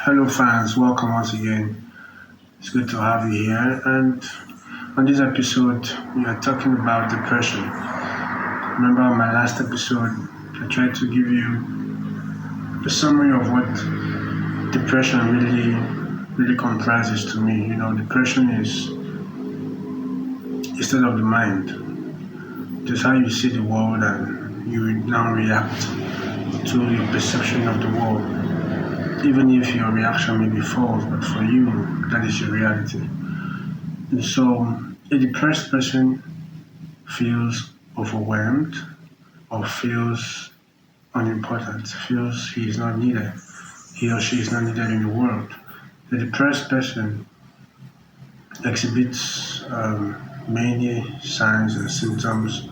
Hello, fans. Welcome once again. It's good to have you here. And on this episode, we are talking about depression. Remember, on my last episode, I tried to give you a summary of what depression really comprises to me. Depression is a state of the mind. Just how you see the world, and you now react to your perception of the world. Even if your reaction may be false, but for you, that is your reality. And so, a depressed person feels overwhelmed or feels unimportant, feels he is not needed, he or she is not needed in the world. The depressed person exhibits many signs and symptoms: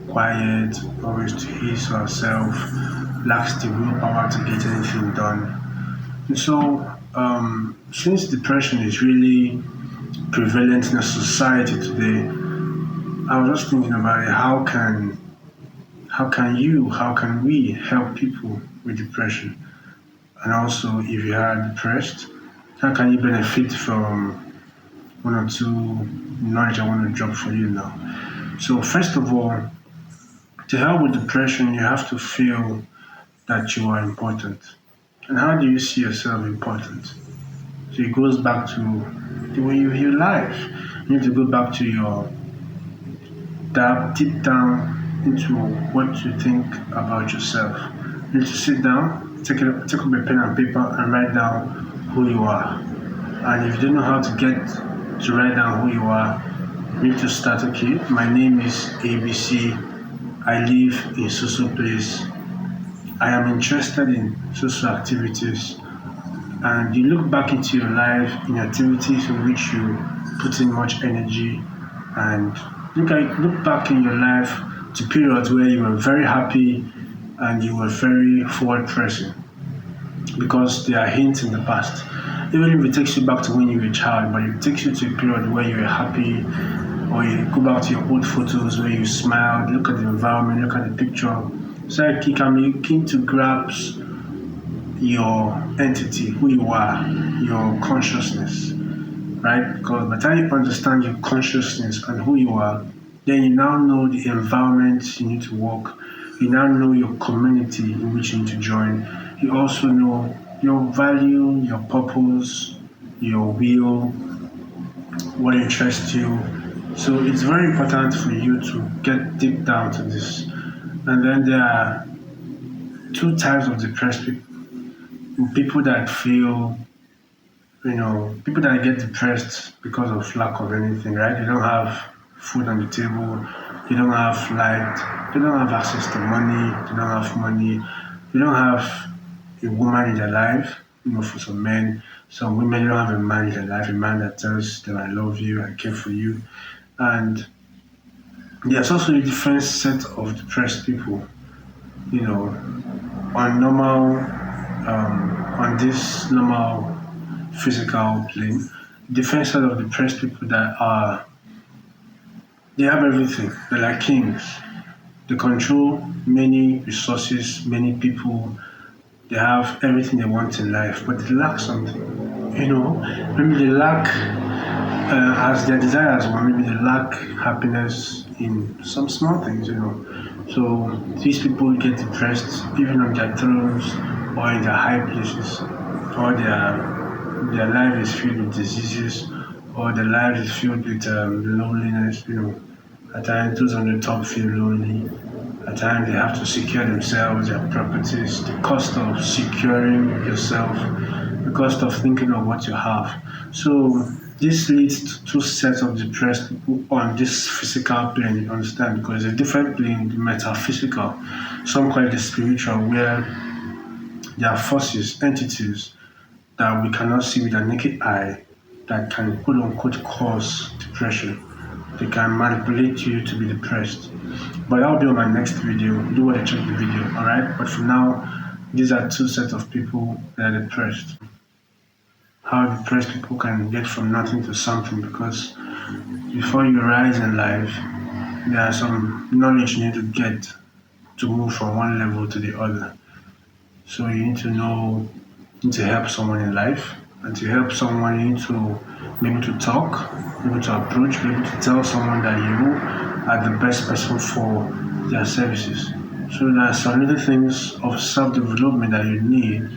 quiet, always to his or herself, lacks the willpower to get anything done. And so, since depression is really prevalent in a society today, I was just thinking about it. How can we help people with depression? And also, if you are depressed, how can you benefit from one or two knowledge I want to drop for you now? So, first of all, to help with depression, you have to feel that you are important. And how do you see yourself important? So it goes back to the way you view life. You need to go back to your deep down into what you think about yourself. You need to sit down, take up a pen and paper and write down who you are. And if you don't know how to get to write down who you are, you need to start, okay, my name is ABC, I live in social place, I am interested in social activities, and you look back into your life in activities in which you put in much energy, and look back in your life to periods where you were very happy and you were very forward pressing, because there are hints in the past. Even if it takes you back to when you were a child, but it takes you to a period where you were happy, or you go back to your old photos where you smiled, look at the environment, look at the picture. So it can be keen to grasp your entity, who you are, your consciousness, right? Because by the time you understand your consciousness and who you are, then you now know the environment you need to work. You now know your community in which you need to join. You also know your value, your purpose, your will, what interests you. So it's very important for you to get deep down to this. And then there are two types of depressed people. People that feel, people that get depressed because of lack of anything, right? They don't have food on the table, they don't have light, they don't have access to money, they don't have money, they don't have a woman in their life. For some men, some women don't have a man in their life, a man that tells them I love you, I care for you. And there's also a different set of depressed people, you know, on on this normal physical plane. Different set of depressed people that are, they have everything. They're like kings. They control many resources, many people. They have everything they want in life, but they lack something. Maybe they lack, as their desires, or maybe they lack happiness in some small things. So these people get depressed even on their thrones or in their high places, or their life is filled with diseases, or their life is filled with loneliness. At times those on the top feel lonely. At times they have to secure themselves, their properties, the cost of securing yourself, the cost of thinking of what you have. So this leads to two sets of depressed people on this physical plane, you understand? Because it's a different plane, the metaphysical. Some call it the spiritual, where there are forces, entities that we cannot see with our naked eye that can quote unquote cause depression. They can manipulate you to be depressed. But that'll be on my next video. Do want to check the video, alright? But for now, these are two sets of people that are depressed. How depressed people can get from nothing to something, because before you rise in life, there are some knowledge you need to get to move from one level to the other. So you need to know need to help someone in life, and to help someone you need to be able to talk, be able to approach, be able to tell someone that you are the best person for their services. So there are some little things of self-development that you need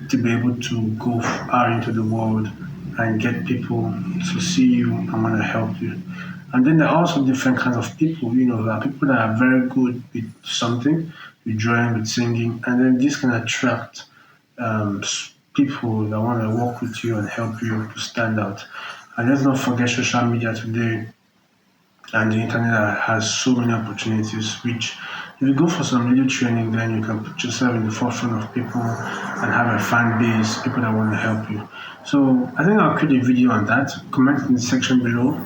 to be able to go out into the world and get people to see you and want to help you. And then there are also different kinds of people. There are people that are very good with something, with drawing, with singing, and then this can attract people that want to work with you and help you to stand out. And let's not forget social media today and the internet has so many opportunities which if you go for some little training then you can put yourself in the forefront of people and have a fan base, people that want to help you. So I think I'll create a video on that. Comment in the section below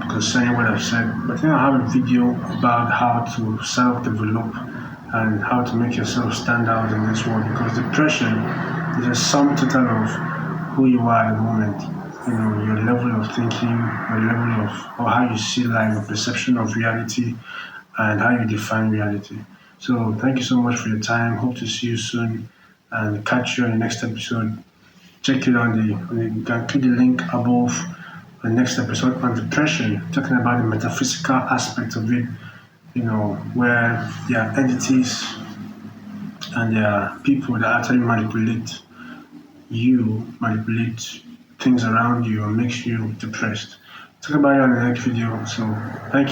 concerning what I've said. But I think I'll have a video about how to self-develop and how to make yourself stand out in this world because depression is a sum total of who you are at the moment. Your level of thinking, your level of or how you see life, your perception of reality, and how you define reality. So thank you so much for your time. Hope to see you soon and catch you on the next episode. Check it you can click the link above the next episode on depression, talking about the metaphysical aspect of it, where there are entities and there are people that actually manipulate things around you and makes you depressed. Talk about it on the next video. So thank you.